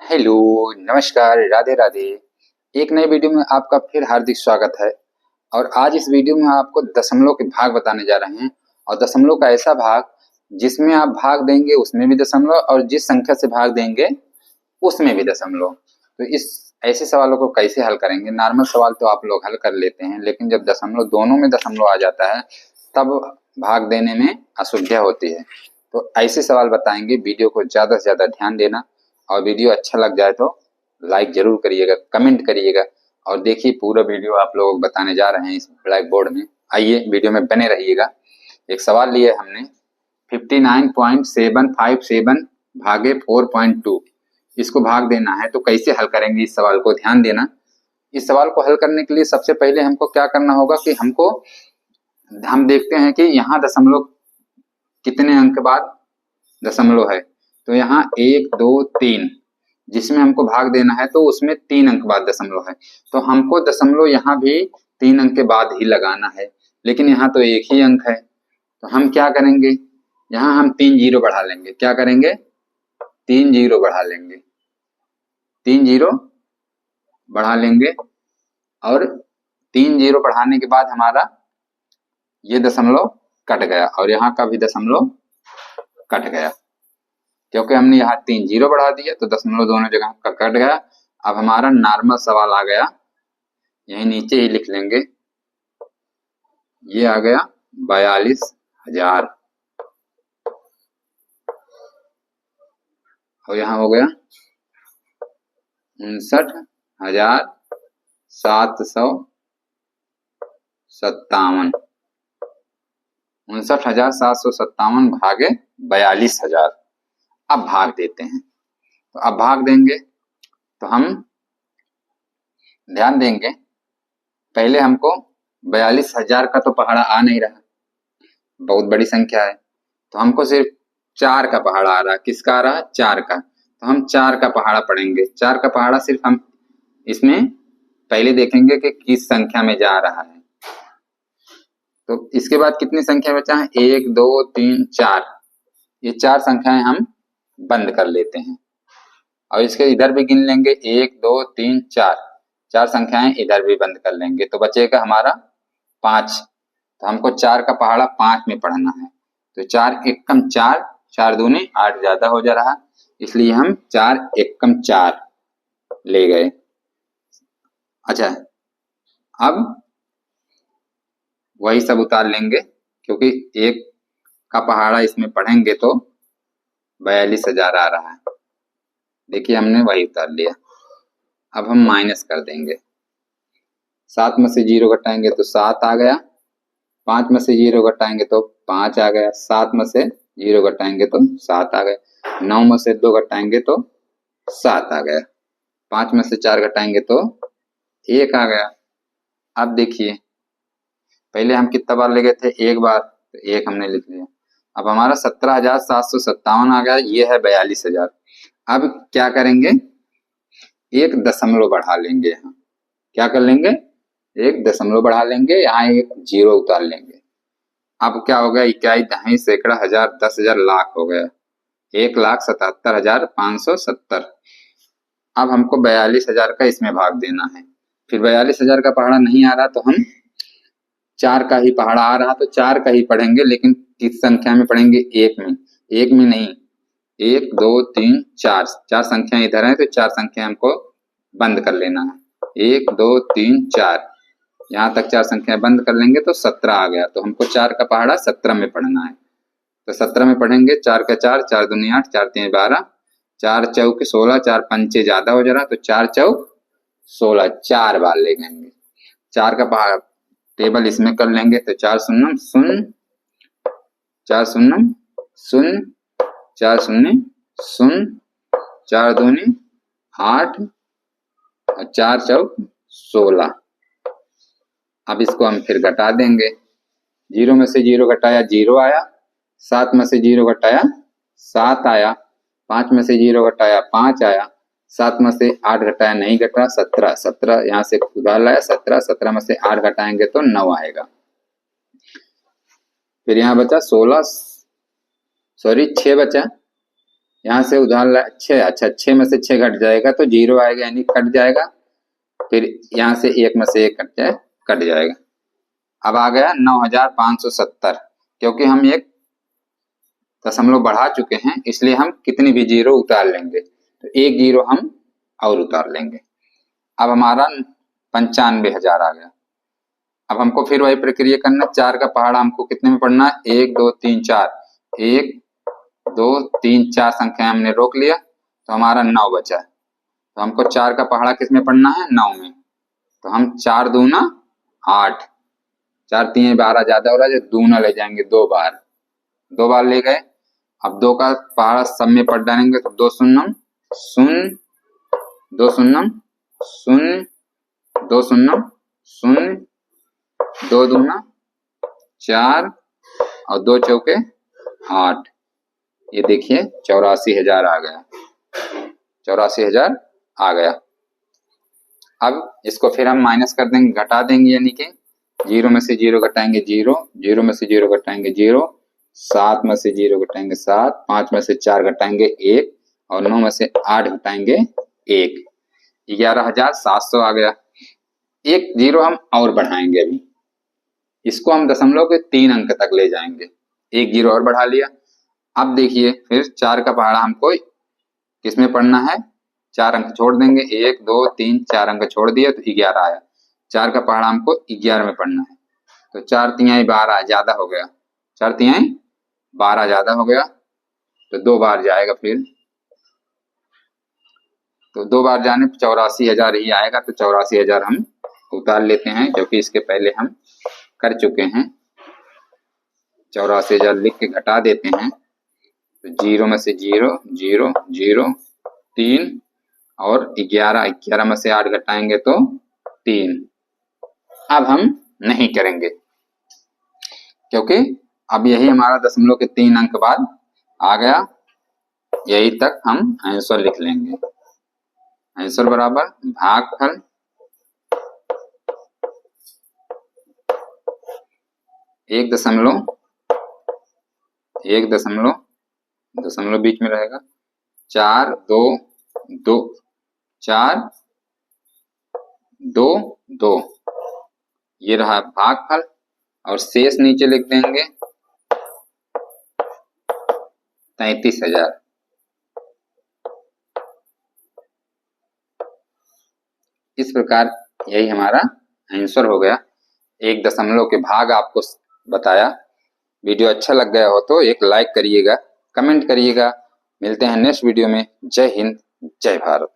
Hello, नमस्कार, राधे राधे। एक नए वीडियो में आपका फिर हार्दिक स्वागत है। और आज इस वीडियो में आपको दशमलव के भाग बताने जा रहे हैं। और दशमलव का ऐसा भाग जिसमें आप भाग देंगे उसमें भी दशमलव, और जिस संख्या से भाग देंगे उसमें भी दशमलव। तो इस ऐसे सवालों को कैसे हल करेंगे? नॉर्मल सवाल तो आप लोग हल कर लेते हैं, लेकिन जब दशमलव दोनों में दशमलव आ जाता है तब भाग देने में असुविधा होती है। तो ऐसे सवाल बताएंगे। वीडियो को ज़्यादा से ज़्यादा ध्यान देना, और वीडियो अच्छा लग जाए तो लाइक जरूर करिएगा, कमेंट करिएगा। और देखिए, पूरा वीडियो आप लोगों को बताने जा रहे हैं इस ब्लैक बोर्ड में। आइए, वीडियो में बने रहिएगा। एक सवाल लिए हमने 59.757 भागे 4.2, इसको भाग देना है। तो कैसे हल करेंगे इस सवाल को? ध्यान देना। इस सवाल को हल करने के लिए सबसे पहले हमको क्या करना होगा कि हम देखते हैं कि यहाँ दशमलव कितने अंक बाद दशमलव है। तो यहाँ 1 2 3 जिसमें हमको भाग देना है, तो उसमें 3 अंक बाद दशमलव है। तो हमको दशमलव यहाँ भी 3 अंक के बाद ही लगाना है, लेकिन यहाँ तो एक ही अंक है। तो हम क्या करेंगे, यहाँ हम 3 जीरो बढ़ा लेंगे। क्या करेंगे? 3 जीरो बढ़ा लेंगे। 3 जीरो बढ़ा लेंगे, और 3 जीरो बढ़ाने के बाद हमारा ये दशमलव कट गया, और यहाँ का भी दशमलव कट गया, क्योंकि हमने यहाँ 3 जीरो बढ़ा दिया तो दशमलव दोनों जगह का कट गया। अब हमारा नॉर्मल सवाल आ गया, यही नीचे ही लिख लेंगे। ये आ गया 42,000, और यहाँ हो गया 59,757। 59,757 भागे 42,000। अब भाग देते हैं। तो अब भाग देंगे तो हम ध्यान देंगे, पहले हमको 42,000 का तो पहाड़ा आ नहीं रहा, बहुत बड़ी संख्या है। तो हमको सिर्फ 4 का पहाड़ा आ रहा। किसका आ रहा? 4 का। तो हम 4 का पहाड़ा पढ़ेंगे। 4 का पहाड़ा सिर्फ हम इसमें पहले देखेंगे कि किस संख्या में जा रहा है। तो इसके बाद कितनी संख्या बचा है? 1 2 3 4। ये 4 संख्याएं हम बंद कर लेते हैं, और इसके इधर भी गिन लेंगे। 1 2 3 4, 4 संख्याएं इधर भी बंद कर लेंगे, तो बचेगा हमारा 5। तो हमको 4 का पहाड़ा 5 में पढ़ना है। तो 4 एकम 4, 4 दूनी 8 ज्यादा हो जा रहा, इसलिए हम 4 एकम 4 ले गए। अच्छा, अब वही सब उतार लेंगे, क्योंकि 1 का पहाड़ा इसमें पढ़ेंगे तो 42,000 आ रहा है। देखिए, हमने वही उतार लिया। अब हम माइनस कर देंगे। 7 में से 0 घटाएंगे तो 7 आ गया। 5 में से 0 घटाएंगे तो 5 आ गया। 7 में से 0 घटाएंगे तो 7 आ गया। 9 में से 2 घटाएंगे तो 7 आ गया। 5 में से 4 घटाएंगे तो 1 आ गया। अब देखिए, पहले हम कितना बार ले गए थे? 1 बार, तो 1 हमने लिख लिया। अब हमारा 17,757 आ गया। ये है 42,000। अब क्या करेंगे? एक दशमलव बढ़ा लेंगे। यहाँ क्या कर लेंगे? एक दशमलव बढ़ा लेंगे, यहाँ एक जीरो उतार लेंगे। अब क्या हो गया? इकाई, दहाई, सैकड़ा, हजार, 10,000, लाख हो गया। 1,77,570। अब हमको 42,000 का इसमें भाग देना है। फिर 42,000 का पहाड़ा नहीं आ रहा, तो हम 4 का ही पहाड़ा आ रहा, तो 4 का ही पढ़ेंगे, लेकिन किस संख्या में पढ़ेंगे? 1 में। 1 में नहीं, 1 2 3 4, 4 संख्या इधर है, तो 4 संख्या हमको बंद कर लेना है। 1 2 3 4, यहाँ तक 4 संख्या बंद कर लेंगे तो 17 आ गया। तो हमको 4 का पहाड़ा 17 में पढ़ना है। तो 17 में पढ़ेंगे। 4 का 4, 4 दूनी 8, 4 3 12, 4 चौक 16, 4 पंचे ज्यादा हो जा रहा, तो 4 चौक 16, 4 बार ले लेंगे। 4 का पहाड़ा टेबल इसमें कर लेंगे। तो 4 शून्य शून्य, 4 शून्य शून्य, 4 शून्य शून्य, 4 दूनी 8, और 4 चौक 16। अब इसको हम फिर घटा देंगे। 0 में से 0 घटाया 0 आया। 7 में से 0 घटाया 7 आया। 5 में से 0 घटाया 5 आया। 7 में से 8 घटाया नहीं घटा, 17। 17 यहाँ से उधार लाया 17। 17 में से 8 घटाएंगे तो 9 आएगा। फिर यहाँ बचा 16, सॉरी 6 बचा। यहाँ से उधार 6, अच्छा 6 में से 6 घट जाएगा तो 0 आएगा, यानी कट जाएगा। फिर यहाँ से 1 में से 1 कट जाएगा। अब आ गया 9570, क्योंकि हम एक दशमलव बढ़ा चुके हैं इसलिए हम कितनी भी 0 उतार लेंगे, तो 1 0 हम और उतार लेंगे। अब हमारा 95,000 आ गया। अब हमको फिर वही प्रक्रिया करना, 4 का पहाड़ा हमको कितने में पढ़ना है, 1 2 3 4, 1 2 3 4 संख्या हमने रोक लिया तो हमारा 9 बचा। तो हमको 4 का पहाड़ा किस में पढ़ना है, 9 में। तो हम 4 दूना 8, 4 3 12 ज्यादा हो रहा है, जो दूना ले जाएंगे 2 बार ले गए। अब 2 का पहाड़ा सब में पढ़ डालेंगे तो 2 शून्यम शून्य, 2 शून्यम शून्य, 2 शून्यम शून्य, 2 दूना 4 और 2 चौके 8। ये देखिए 84,000 आ गया, 84,000 आ गया। अब इसको फिर हम माइनस कर देंगे, घटा देंगे, यानी कि 0 में से 0 घटाएंगे 0, 0 में से 0 घटाएंगे 0, 7 में से 0 घटाएंगे 7, 5 में से 4 घटाएंगे 1 और 9 में से 8 घटाएंगे 1, 11,700 आ गया। एक 0 हम और बढ़ाएंगे, अभी इसको हम दशमलव के 3 अंक तक ले जाएंगे, 1 0 और बढ़ा लिया। अब देखिए फिर 4 का पहाड़ा हमको किसमें पढ़ना है, 4 अंक छोड़ देंगे, 1 2 3 4 अंक छोड़ दिया तो 11 आया। 4 का पहाड़ा हमको 11 में पढ़ना है, तो 4 तिहाई 12 ज्यादा हो गया, 4 तिहाई 12 ज्यादा हो गया, तो 2 बार जाएगा फिर, तो 2 बार जाने पर 84,000 ही आएगा। तो 84,000 हम उतार लेते हैं, क्योंकि इसके पहले हम कर चुके हैं। 84,000 लिख के घटा देते हैं, तो 0 में से 0 0 0 3 और 11 में से 8 घटाएंगे तो 3। अब हम नहीं करेंगे, क्योंकि अब यही हमारा दशमलव के 3 अंक बाद आ गया, यही तक हम आंसर लिख लेंगे। आंसर बराबर भागफल 1 दशमलव बीच में रहेगा, 4 2 2 4 2 2, ये रहा भागफल, और शेष नीचे लिख देंगे 33,000। इस प्रकार यही हमारा आंसर हो गया। 1 दशमलव के भाग आपको बताया। वीडियो अच्छा लग गया हो तो एक लाइक करिएगा, कमेंट करिएगा। मिलते हैं नेक्स्ट वीडियो में। जय हिंद, जय भारत।